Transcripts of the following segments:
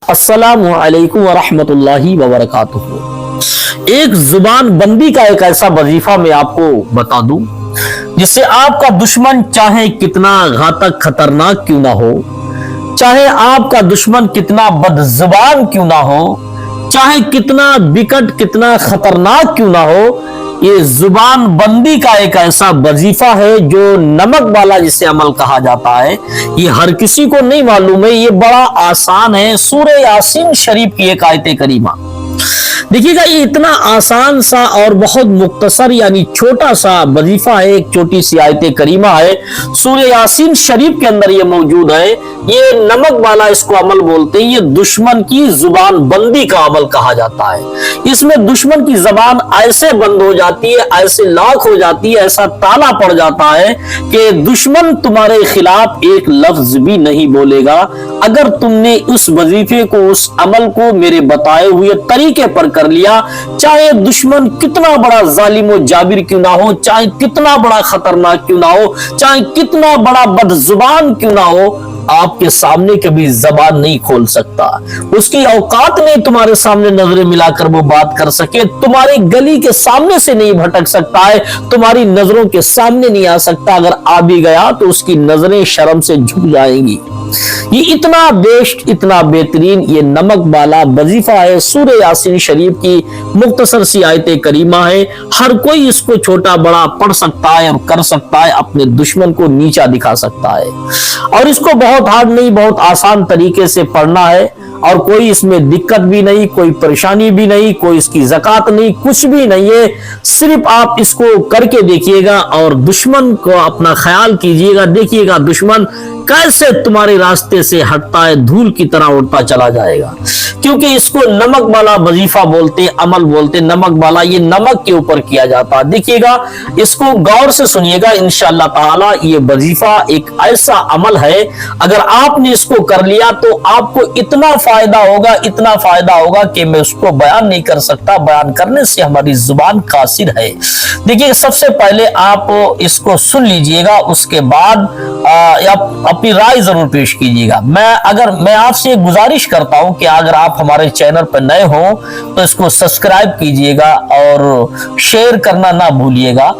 السلام علیکم ورحمۃ اللہ وبرکاتہ۔ ایک زبان بندی کا ایک ایسا وظیفہ میں آپ کو بتا دوں جس سے آپ کا دشمن چاہے کتنا گھاتک خطرناک کیوں نہ ہو، چاہے آپ کا دشمن کتنا بد زبان کیوں نہ ہو، چاہے کتنا بکٹ کتنا خطرناک کیوں نہ ہو، یہ زبان بندی کا ایک ایسا وظیفہ ہے جو نمک والا جسے عمل کہا جاتا ہے۔ یہ ہر کسی کو نہیں معلوم ہے، یہ بڑا آسان ہے۔ سورہ یاسین شریف کی ایک آیت کریمہ دیکھیے گا، یہ اتنا آسان سا اور بہت مختصر یعنی چھوٹا سا وظیفہ ہے، ایک چھوٹی سی آیت کریمہ ہے، سورہ یاسین شریف کے اندر یہ موجود ہے۔ یہ نمک والا اس کو عمل بولتے ہیں، یہ دشمن کی زبان بندی کا عمل کہا جاتا ہے۔ اس میں دشمن کی زبان ایسے بند ہو جاتی ہے، ایسے لاک ہو جاتی ہے، ایسا تالا پڑ جاتا ہے کہ دشمن تمہارے خلاف ایک لفظ بھی نہیں بولے گا اگر تم نے اس وظیفے کو، اس عمل کو میرے بتائے ہوئے طریقے پر کر لیا۔ چاہے دشمن کتنا بڑا ظالم و جابر کیوں نہ ہو، چاہے کتنا بڑا خطرناک کیوں نہ ہو، چاہے کتنا بڑا بد زبان کیوں نہ ہو، آپ کے سامنے کبھی زبان نہیں کھول سکتا۔ اس کی اوقات نہیں تمہارے سامنے نظریں ملا کر وہ بات کر سکے، تمہاری گلی کے سامنے سے نہیں بھٹک سکتا ہے، تمہاری نظروں کے سامنے نہیں آ سکتا۔ اگر آ بھی گیا تو اس کی نظریں شرم سے جھک جائیں گی۔ یہ اتنا بیسٹ، اتنا بہترین یہ نمک والا وظیفہ ہے، سورہ یاسین شریف کی مختصر سی آیت کریمہ ہے۔ ہر کوئی اس کو چھوٹا بڑا پڑھ سکتا ہے اور کر سکتا ہے، اپنے دشمن کو نیچا دکھا سکتا ہے، اور اس کو بہت ہارڈ نہیں، بہت آسان طریقے سے پڑھنا ہے، اور کوئی اس میں دقت بھی نہیں، کوئی پریشانی بھی نہیں، کوئی اس کی زکات نہیں، کچھ بھی نہیں ہے۔ صرف آپ اس کو کر کے دیکھیے گا اور دشمن کو اپنا خیال کیجیے گا، دیکھیے گا دشمن کیسے تمہارے راستے سے ہٹتا ہے، دھول کی طرح اڑتا چلا جائے گا۔ کیونکہ اس کو نمک والا وظیفہ بولتے، عمل بولتے، نمک والا، یہ نمک کے اوپر کیا جاتا ہے۔ دیکھیے گا، اس کو غور سے سنیے گا، انشاءاللہ تعالی یہ وظیفہ ایک ایسا عمل ہے، اگر آپ نے اس کو کر لیا تو آپ کو اتنا فائدہ ہوگا، اتنا فائدہ ہوگا کہ میں اس کو بیان نہیں کر سکتا، بیان کرنے سے ہماری زبان قاصر ہے۔ دیکھیے، سب سے پہلے آپ اس کو سن لیجئے گا، اس کے بعد اپنی رائے ضرور پیش کیجیے گا۔ میں آپ سے گزارش کرتا ہوں کہ اگر آپ ہمارے چینل پر نئے ہوں تو اس کو سبسکرائب کیجیے گا اور شیئر کرنا نہ بھولیے گا،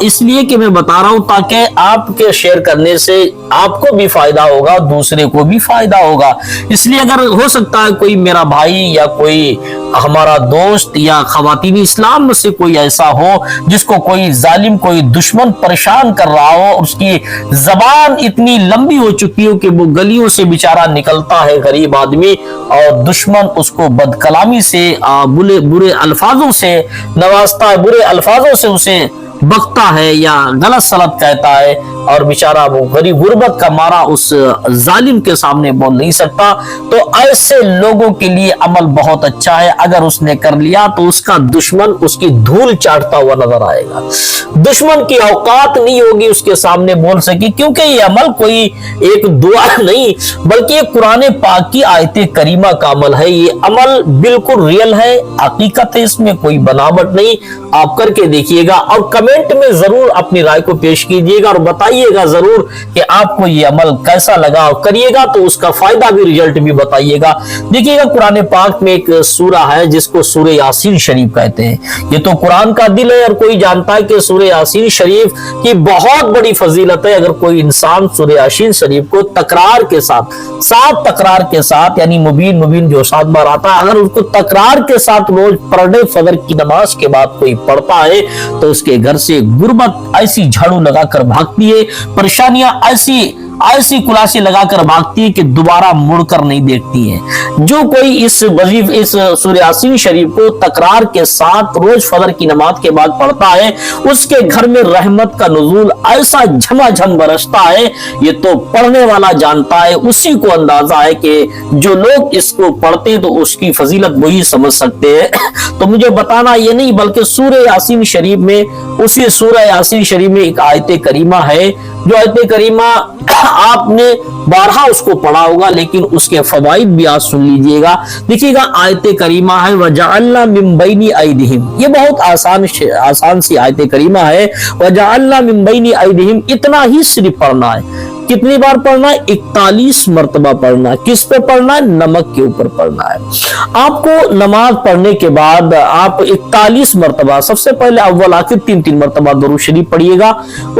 اس لیے کہ میں بتا رہا ہوں تاکہ آپ کے شیئر کرنے سے آپ کو بھی فائدہ ہوگا، دوسرے کو بھی فائدہ ہوگا۔ اس لیے اگر ہو سکتا ہے کوئی میرا بھائی یا کوئی ہمارا دوست یا خواتین اسلام میں سے کوئی ایسا ہو جس کو کوئی ظالم، کوئی دشمن پریشان کر رہا ہو، اس کی زبان اتنی لمبی ہو چکی ہو کہ وہ گلیوں سے بیچارہ نکلتا ہے غریب آدمی، اور دشمن اس کو بد کلامی سے، برے الفاظوں سے نوازتا ہے، برے الفاظوں سے اسے بکتا ہے یا غلط سلط کہتا ہے، اور بیچارہ وہ غریب غربت کا مارا اس ظالم کے سامنے بول نہیں سکتا، تو ایسے لوگوں کے لیے عمل بہت اچھا ہے۔ اگر اس نے کر لیا تو اس کا دشمن اس کی دھول چاٹتا ہوا نظر آئے گا، دشمن کی اوقات نہیں ہوگی اس کے سامنے بول سکی، کیونکہ یہ عمل کوئی ایک دعا نہیں بلکہ یہ قرآن پاک کی آیت کریمہ کا عمل ہے۔ یہ عمل بالکل ریئل ہے، حقیقت ہے، اس میں کوئی بناوٹ نہیں۔ آپ کر کے دیکھیے گا اور کمنٹ میں ضرور اپنی رائے کو پیش کیجیے گا اور بتائیے گا ضرور کہ آپ کو یہ عمل کیسا لگا، اور کریے گا تو اس کا فائدہ بھی، رزلٹ بھی بتائیے گا۔ دیکھیے گا، قرآن پاک میں ایک سورہ ہے جس کو سورہ یاسین شریف کہتے ہیں۔ یہ تو قرآن کا دل ہے، اور کوئی جانتا ہے کہ سورہ یاسین شریف کی بہت بڑی فضیلت ہے۔ اگر کوئی انسان سورہ یاسین شریف کو تکرار کے ساتھ، 7 تکرار کے ساتھ، یعنی مبین جو 7 بار آتا ہے، اگر اس کو تکرار کے ساتھ روز پر ڈے فجر کی نماز کے بعد کوئی پڑھتا ہے تو اس کے گھر سے غربت ایسی جھاڑو لگا کر بھاگتی ہے، پریشانیاں ایسی کلاشیں لگا کر بھاگتی ہے کہ دوبارہ مڑ کر نہیں دیکھتی ہیں۔ جو کوئی اس سورہ یاسین شریف کو تکرار کے ساتھ روز فجر کی نماز کے بعد پڑھتا ہے، اس کے گھر میں رحمت کا نزول ایسا جھما جھم برستا ہے۔ یہ تو پڑھنے والا جانتا ہے، اسی کو اندازہ ہے کہ جو لوگ اس کو پڑھتے ہیں تو اس کی فضیلت وہی سمجھ سکتے ہیں۔ تو مجھے بتانا یہ نہیں بلکہ سورہ یاسین شریف میں، اسی سورہ یاسین شریف میں ایک آیت کریمہ ہے، جو آیت کریمہ آپ نے بارہا اس کو پڑھا ہوگا، لیکن اس کے فوائد بھی آج سن لیجئے گا۔ دیکھیے گا، آیت کریمہ ہے وَجَعَلْنَا مِن بَيْنِ أَيْدِيهِمْ، یہ بہت آسان سی آیت کریمہ ہے۔ وَجَعَلْنَا مِن بَيْنِ أَيْدِيهِمْ، اتنا ہی صرف پڑھنا ہے कितनी बार पढ़ना है? 41 मरतबा पढ़ना है। किस पे पढ़ना है? नमक के ऊपर पढ़ना है। आपको नमाज पढ़ने के बाद आप 41 मरतबा, सबसे पहले अव्वल आखिर 3-3 मरतबा दुरूद शरीफ पढ़िएगा।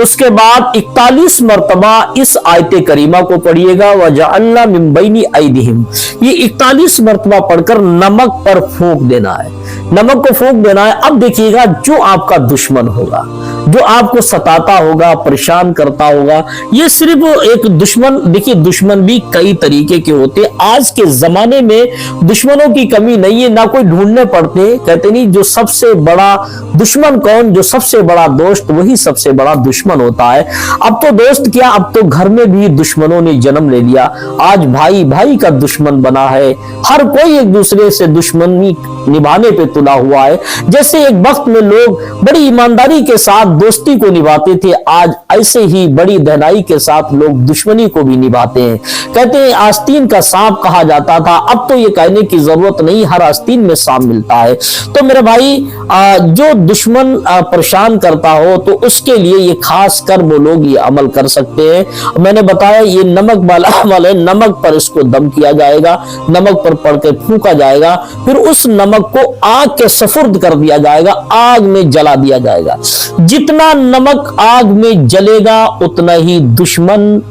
उसके बाद 41 मरतबा इस आयत करीमा को पढ़िएगा, वजअलना मिन बैनि ऐदिहिम। ये 41 मरतबा पढ़कर नमक पर फूंक देना है, नमक को फूंक देना है। अब देखिएगा, जो आपका दुश्मन होगा, जो आपको सताता होगा, परेशान करता होगा, ये सिर्फ एक दुश्मन, देखिए दुश्मन भी कई तरीके के होते हैं। आज के जमाने में दुश्मनों की कमी नहीं है, ना कोई ढूंढने पड़ते। कहते नहीं, जो सबसे बड़ा दुश्मन कौन? जो सबसे बड़ा दोस्त, वही सबसे बड़ा दुश्मन होता है। अब तो दोस्त क्या, अब तो घर में भी दुश्मनों ने जन्म ले लिया। आज भाई भाई का दुश्मन बना है, हर कोई एक दूसरे से दुश्मनी निभाने पे तुला हुआ है। जैसे एक वक्त में लोग बड़ी ईमानदारी के साथ दोस्ती को निभाते थे, आज ऐसे ही बड़ी दहनाई के साथ लोग दुश्मनी को भी निभाते हैं। कहते हैं आस्तीन का सांप कहा जाता था, अब तो ये कहने की जरूरत नहीं, हर आस्तीन में सांप मिलता है। तो मेरे भाई, जो दुश्मन परेशान करता हो तो उसके लिए ये खास कर वो लोग ये अमल कर सकते हैं। मैंने बताया ये नमक वाला अमल है। नमक पर इसको दम किया जाएगा, नमक पर पड़ के फूंका जाएगा, फिर उस नमक को आग के सफुर्द कर दिया जाएगा, आग में जला दिया जाएगा। जितना नमक आग में जलेगा उतना ही दुश्मन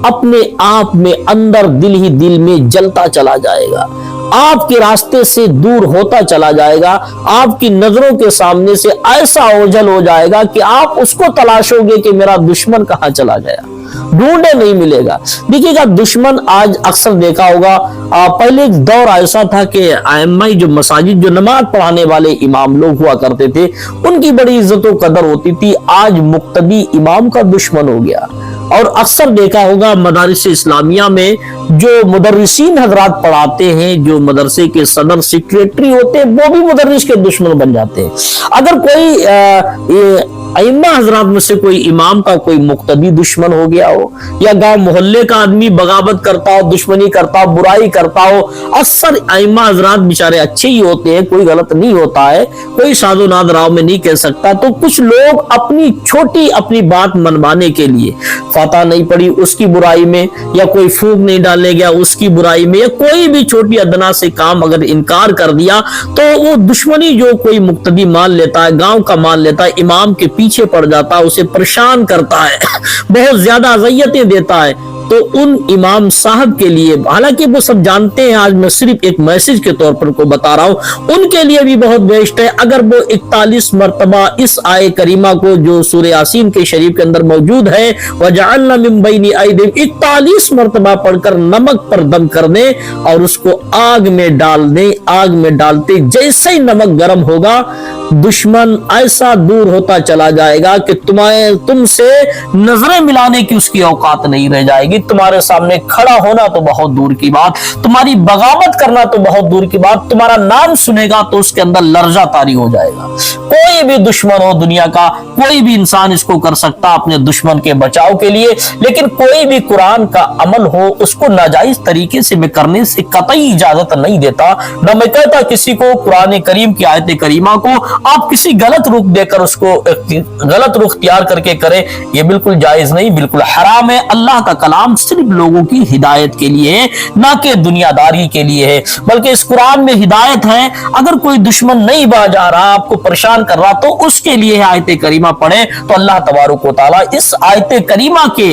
अपने आप में अंदर दिल ही दिल में जलता चला जाएगा, आपके रास्ते से दूर होता चला जाएगा, आपकी नजरों के सामने से ऐसा ओझल हो जाएगा कि आप उसको तलाशोगे कि मेरा दुश्मन कहां चला गया, ढूंढे नहीं मिलेगा। देखिएगा, दुश्मन आज अक्सर देखा होगा, पहले एक दौर ऐसा था कि आइम्मा जो मसाजिद, जो नमाज पढ़ाने वाले इमाम लोग हुआ करते थे, उनकी बड़ी इज्जत और कदर होती थी। आज मुक्तदी इमाम का दुश्मन हो गया। और अक्सर देखा होगा मदारिस इस्लामिया में जो मुदर्रिसीन हजरात पढ़ाते हैं, जो मदरसे के सदर सेक्रेटरी होते हैं, वो भी मुदर्रिस के दुश्मन बन जाते हैं। अगर कोई अइम्मा हजरात में से कोई इमाम का कोई मुक्तदी दुश्मन हो गया हो, या गांव मोहल्ले का आदमी बगावत करता हो, दुश्मनी करता हो, बुराई करता हो, अक्सर अइम्मा हजरात बेचारे अच्छे ही होते हैं, कोई गलत नहीं होता है, कोई साधु नाद राव में नहीं कह सकता। तो कुछ लोग अपनी छोटी अपनी बात मनवाने के लिए, फतह नहीं पड़ी उसकी बुराई में, या कोई फूंक नहीं डालने गया उसकी बुराई में, या कोई भी छोटी अदना से काम अगर इनकार कर दिया तो वो दुश्मनी जो कोई मुक्तदी मान लेता है, गांव का मान लेता है, इमाम के पीछे पड़ जाता है, उसे परेशान करता है, बहुत ज्यादा अज़ियतें देता है। तो उन इमाम साहब के लिए, हालांकि वो सब जानते हैं, आज मैं सिर्फ एक मैसेज के तौर पर को बता रहा हूं, उनके लिए भी बहुत बेस्ट है अगर वो 41 मरतबा इस आय करीमा को जो सूरह यासीन के शरीफ के अंदर मौजूद है, वजअलना मिन बैनि ऐदिहिम, 41 मरतबा पढ़कर नमक पर दम कर दे और उसको आग में डाल दे। आग में डालते जैसे ही नमक गर्म होगा, दुश्मन ऐसा दूर होता चला जाएगा कि तुमसे नजरें मिलाने की उसकी औकात नहीं रह जाएगी। तुम्हारे सामने खड़ा होना तो बहुत दूर की बात, तुम्हारी बगावत करना तो बहुत दूर की बात, तुम्हारा नाम सुनेगा तो उसके अंदर लर्जा तारी हो जाएगा। कोई भी दुश्मन हो दुनिया का, कोई भी इंसान इसको कर सकता अपने दुश्मन के बचाव के लिए, लेकिन कोई भी कुरान का अमल हो उसको नाजायज तरीके से मैं करने से कतई इजाजत नहीं देता। न मैं कहता किसी को कुरान करीम की आयत करीमा को आप किसी गलत रुख देकर उसको गलत रुख तैयार करके करें, ये बिल्कुल जायज नहीं, बिल्कुल हराम है। अल्लाह का कलाम सिर्फ लोगों की हिदायत के लिए है, ना कि दुनियादारी के लिए है, बल्कि इस कुरान में हिदायत है। अगर कोई दुश्मन नहीं जा रहा, आपको परेशान कर रहा, तो उसके लिए आयत करीमा पढ़े तो अल्लाह तबारक व तआला इस आयत करीमा के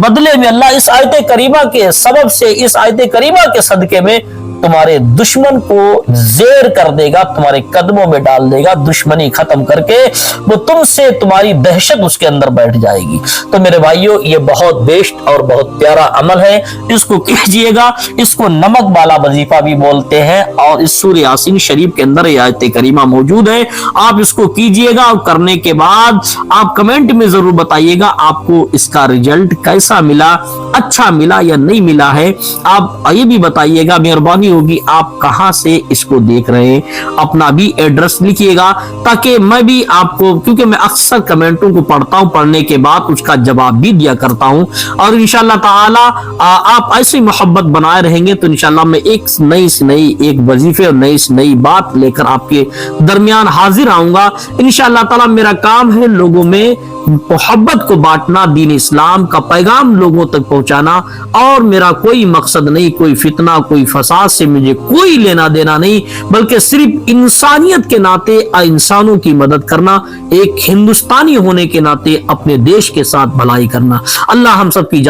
बदले में, अल्लाह इस आयत करीमा के सबब से, इस आयत करीमा के सदके में तुम्हारे दुश्मन को जेर कर देगा, तुम्हारे कदमों में डाल देगा, दुश्मनी खत्म करके वो तुमसे, तुम्हारी दहशत उसके अंदर बैठ जाएगी। तो मेरे भाइयों, ये बहुत बेस्ट और बहुत प्यारा अमल है, इसको कीजिएगा। इसको नमक वाला वजीफा भी बोलते हैं और इस सूरह यासीन शरीफ के अंदर आयत करीमा मौजूद है। आप इसको कीजिएगा और करने के बाद आप कमेंट में जरूर बताइएगा आपको इसका रिजल्ट कैसा मिला, अच्छा मिला या नहीं मिला है। आप ये भी बताइएगा, मेहरबानी होगी आप कहां से इसको देख रहे हैं, अपना भी एड्रेस लिखिएगा ताकि मैं भी आपको, क्योंकि मैं अक्सर कमेंटों को पढ़ता हूं, पढ़ने के बाद उसका जवाब भी दिया करता हूं। और इंशाल्लाह ताला आप ऐसी मोहब्बत बनाए रहेंगे तो इंशाल्लाह मैं एक नई से नई एक वजीफे और नई से नई बात लेकर आपके दरमियान हाजिर आऊंगा। इंशाल्लाह ताला मेरा काम है लोगों में मोहब्बत को बांटना, दीन इस्लाम का पैगाम लोगों तक पहुंचाना, और मेरा कोई मकसद नहीं, कोई फितना, कोई फसाद से मुझे कोई लेना देना नहीं, बल्कि सिर्फ इंसानियत के नाते इंसानों की मदद करना, एक हिंदुस्तानी होने के नाते अपने देश के साथ भलाई करना। अल्लाह हम सब की